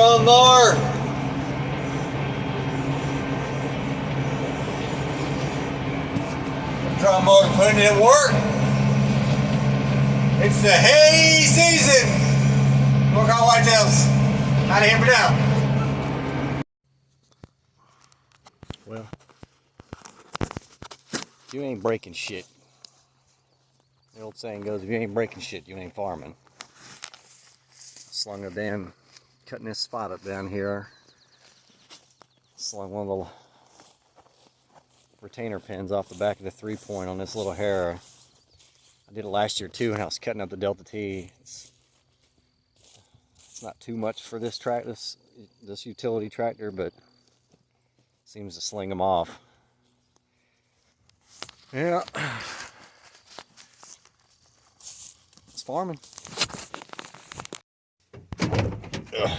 drum mower. Drum mower putting it at work. It's the hay season. Work on whitetails. Out of here for now. Well, you ain't breaking shit. The old saying goes, if you ain't breaking shit, you ain't farming. Slung a damn, cutting this spot up down here. Slung one of the retainer pins off the back of the 3-point on this little hair. I did it last year too, and I was cutting up the Delta T. It's not too much for this this utility tractor, but seems to sling them off. Yeah, it's farming. Ugh.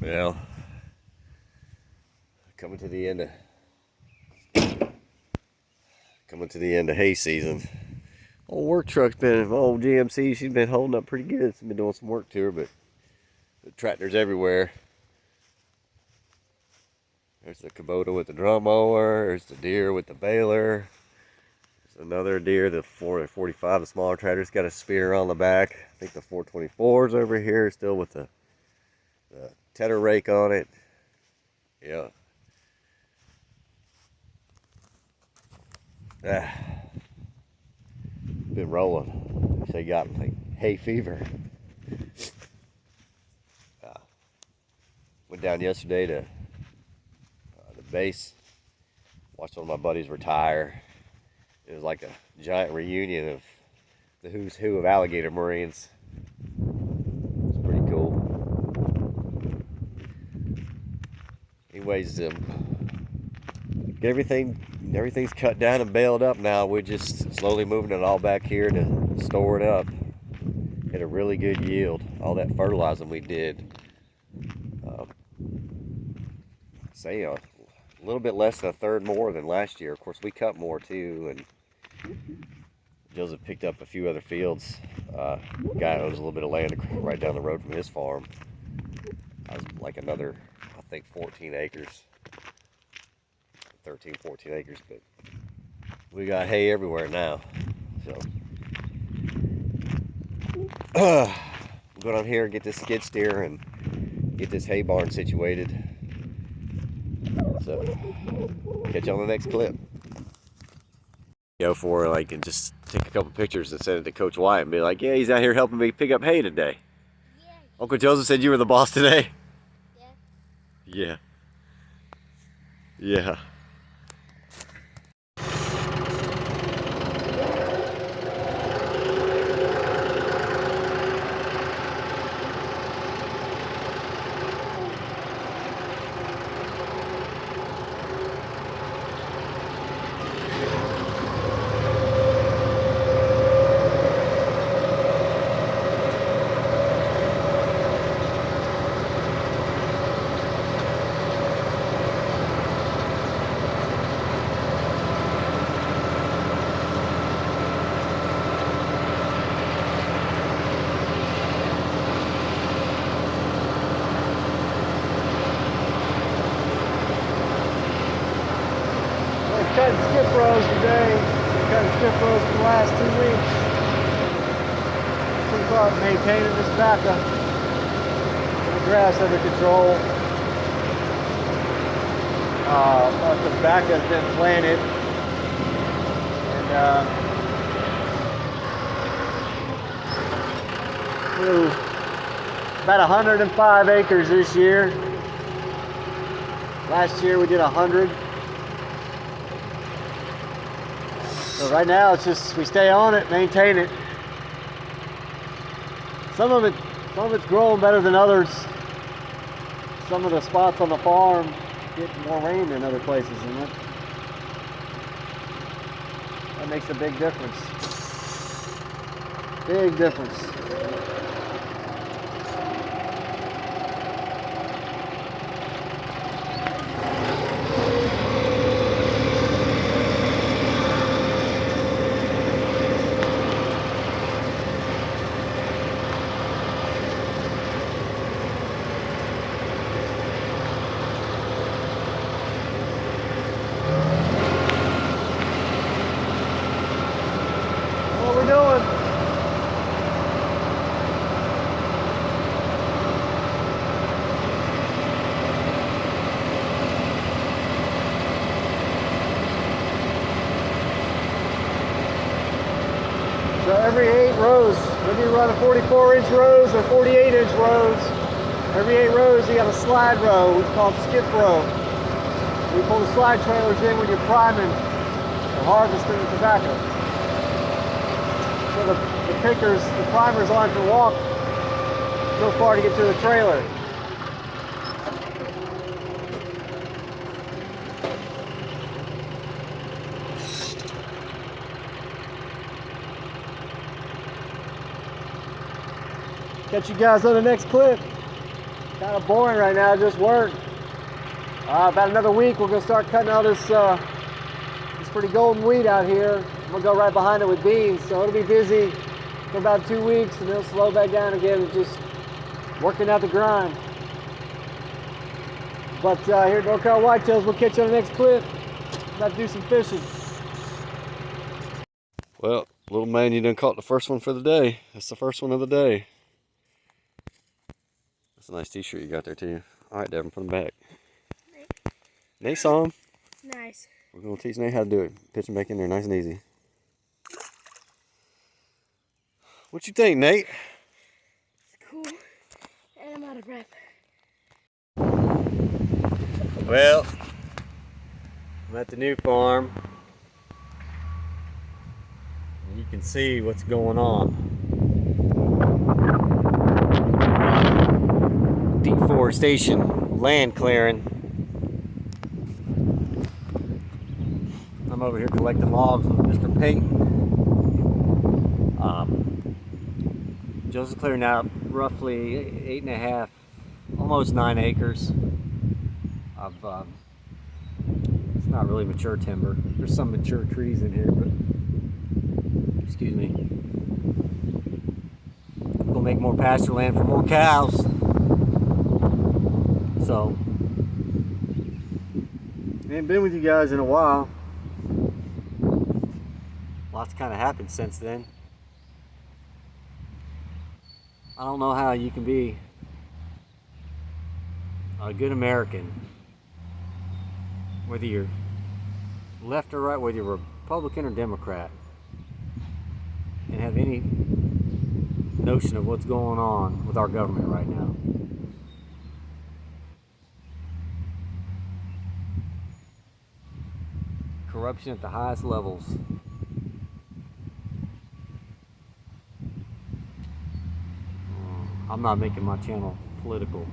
Well, coming to the end of hay season. Old work truck's been, old GMC, she's been holding up pretty good. She's been doing some work to her, but the tractors everywhere. There's the Kubota with the drum mower. There's the deer with the baler. There's another deer, the 445, the smaller tractor's got a spear on the back. I think the 424's over here, still with the tedder rake on it. Yeah. Been rolling. They got like hay fever. Went down yesterday to the base. Watched one of my buddies retire. It was like a giant reunion of the who's who of alligator Marines. It's pretty cool. Anyways, everything's cut down and baled up now. We're just slowly moving it all back here to store it up. Had a really good yield. All that fertilizing we did. Say a little bit less than a third more than last year. Of course, we cut more too, and Joseph picked up a few other fields. Guy owns a little bit of land right down the road from his farm. I was like another, I think 14 acres. 13, 14 acres, but we got hay everywhere now. So we'll go down here and get this skid steer and get this hay barn situated. So catch you on the next clip. Go for like and just take a couple pictures and send it to Coach Wyatt and be like, yeah, he's out here helping me pick up hay today. Yeah. Uncle Joseph said you were the boss today. Yeah. Yeah. Yeah. Cutting skip rows today. Cutting skip rows for the last 2 weeks. Keep up maintaining this BACCA. The grass under control. The BACCA has been planted. And through about 105 acres this year. Last year we did 100. So right now it's just we stay on it, maintain it. Some of it's growing better than others. Some of the spots on the farm get more rain than other places, and that makes a big difference. Big difference. So every 8 rows, whether you run a 44-inch rows or 48-inch rows, every 8 rows you got a slide row, it's called skip row. You pull the slide trailers in when you're priming or harvesting the tobacco. So the pickers, the primers aren't to walk so far to get to the trailer. Catch you guys on the next clip. Kind of boring right now, just work. About another week, we're gonna start cutting all this pretty golden wheat out here. We'll go right behind it with beans, so it'll be busy for about 2 weeks, and it'll slow back down again and just working out the grind. But here at NorCal Whitetails, we'll catch you on the next clip. About to do some fishing. Well, little man, you done caught the first one for the day. That's the first one of the day. That's a nice t-shirt you got there too. All right, Devin, put them back. Nate saw him. Nice. We're gonna teach Nate how to do it. Pitch him back in there nice and easy. What you think, Nate? It's cool. And I'm out of breath. Well, I'm at the new farm. And you can see what's going on. Deforestation, land clearing. I'm over here collecting logs with Mr. Payton. Joseph's clearing out roughly 8.5, almost 9 acres of, it's not really mature timber. There's some mature trees in here, but, excuse me. We'll make more pasture land for more cows. So, I ain't been with you guys in a while. Lots kind of happened since then. I don't know how you can be a good American, whether you're left or right, whether you're Republican or Democrat, and have any notion of what's going on with our government right now. Corruption at the highest levels. I'm not making my channel political,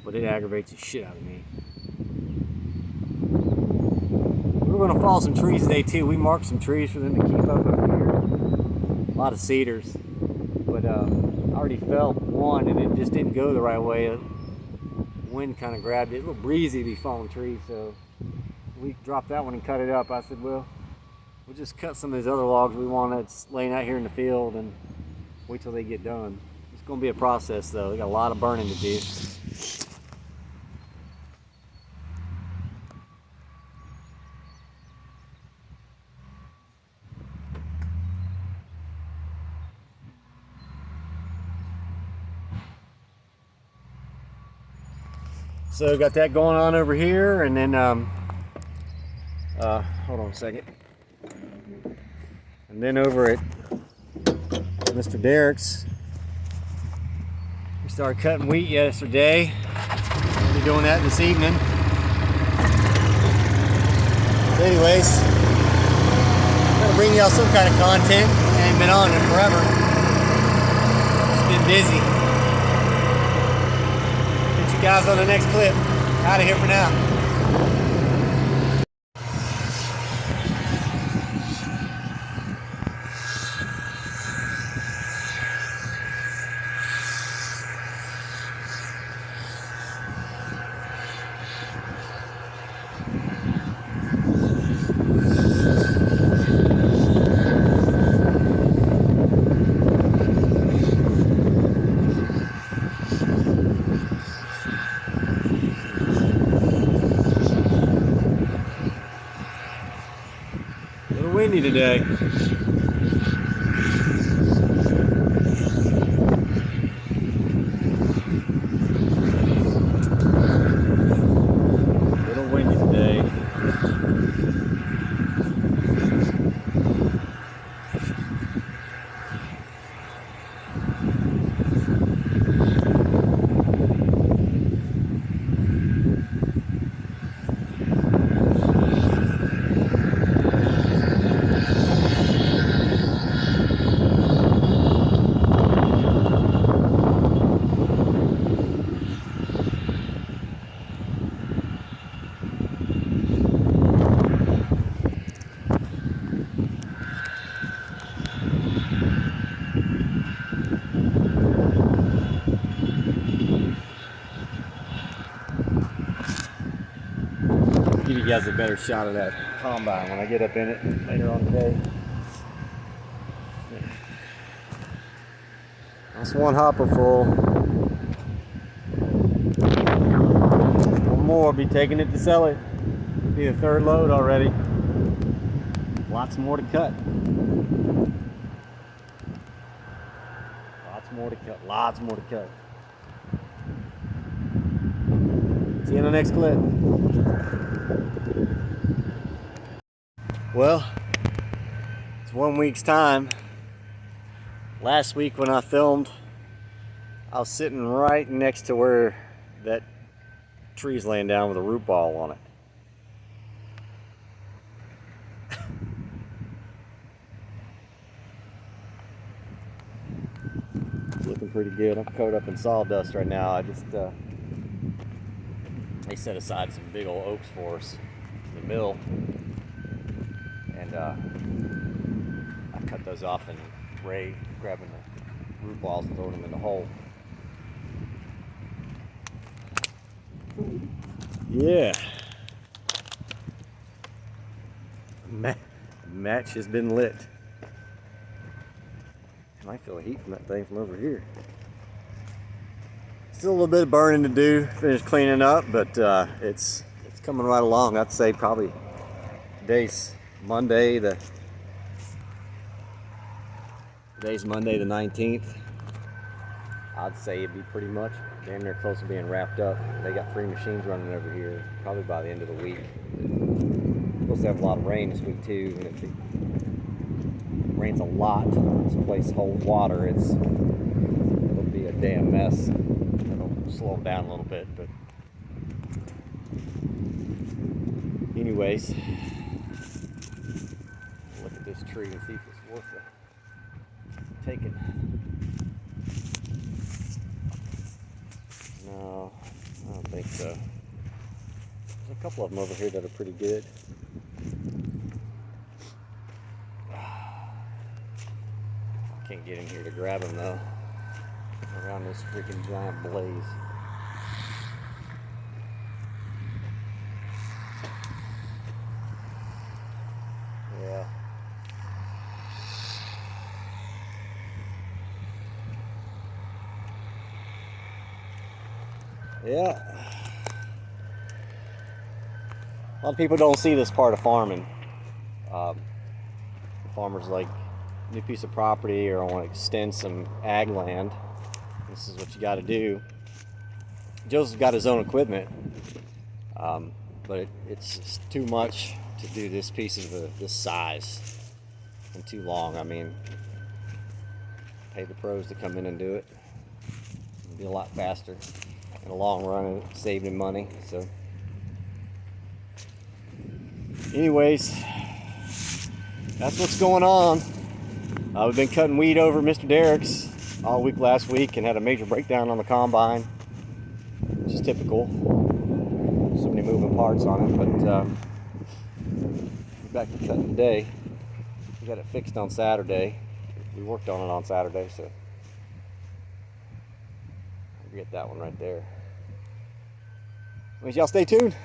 but it aggravates the shit out of me. We're gonna fall some trees today too. We marked some trees for them to keep up over here. A lot of cedars, but I already felt one and it just didn't go the right way. The wind kind of grabbed it. A little breezy to be falling trees, so we dropped that one and cut it up. I said, well, we'll just cut some of these other logs we want that's laying out here in the field and wait till they get done. It's going to be a process though. We got a lot of burning to do. So got that going on over here, and then hold on a second. And then over at Mr. Derek's, we started cutting wheat yesterday. We'll be doing that this evening. But anyways, I'm gonna bring y'all some kind of content. I ain't been on it forever. It's been busy. Catch you guys on the next clip. Out of here for now. A little windy today. Little windy today. you guys a better shot of that combine when I get up in it later on today. That's one hopper full. One more, will be taking it to sell it. Be the third load already. Lots more to cut. Lots more to cut. Lots more to cut. See you in the next clip. Well, it's 1 week's time. Last week when I filmed, I was sitting right next to where that tree's laying down with a root ball on it. Looking pretty good. I'm coated up in sawdust right now. I just they set aside some big old oaks for us in the mill, and I cut those off and Ray grabbing the root balls and throwing them in the hole. Yeah. Match has been lit. I might feel the heat from that thing from over here. Still a little bit of burning to do, finish cleaning up, but it's coming right along. I'd say probably today's Monday the 19th. I'd say it'd be pretty much damn near close to being wrapped up. They got 3 machines running over here, probably by the end of the week. Supposed to have a lot of rain this week too, and if it rains a lot, this place holds water, it'll be a damn mess. It'll slow them down a little bit, but anyways, look at this tree and see if it's worth taking. No, I don't think so. There's a couple of them over here that are pretty good. Can't get in here to grab them though. Around this freaking giant blaze. Yeah. Yeah. A lot of people don't see this part of farming. Farmers like new piece of property or want to extend some ag land. This is what you got to do. Joseph's got his own equipment, but it's just too much to do this piece of this size and too long. I mean, pay the pros to come in and do it. It'll be a lot faster in the long run and save him money. So, anyways, that's what's going on. We've been cutting weed over Mr. Derek's all week last week and had a major breakdown on the combine, which is typical. So many moving parts on it, but we're back to cutting today. We got it fixed on Saturday. We worked on it on Saturday, so we'll get that one right there. Anyways, y'all stay tuned.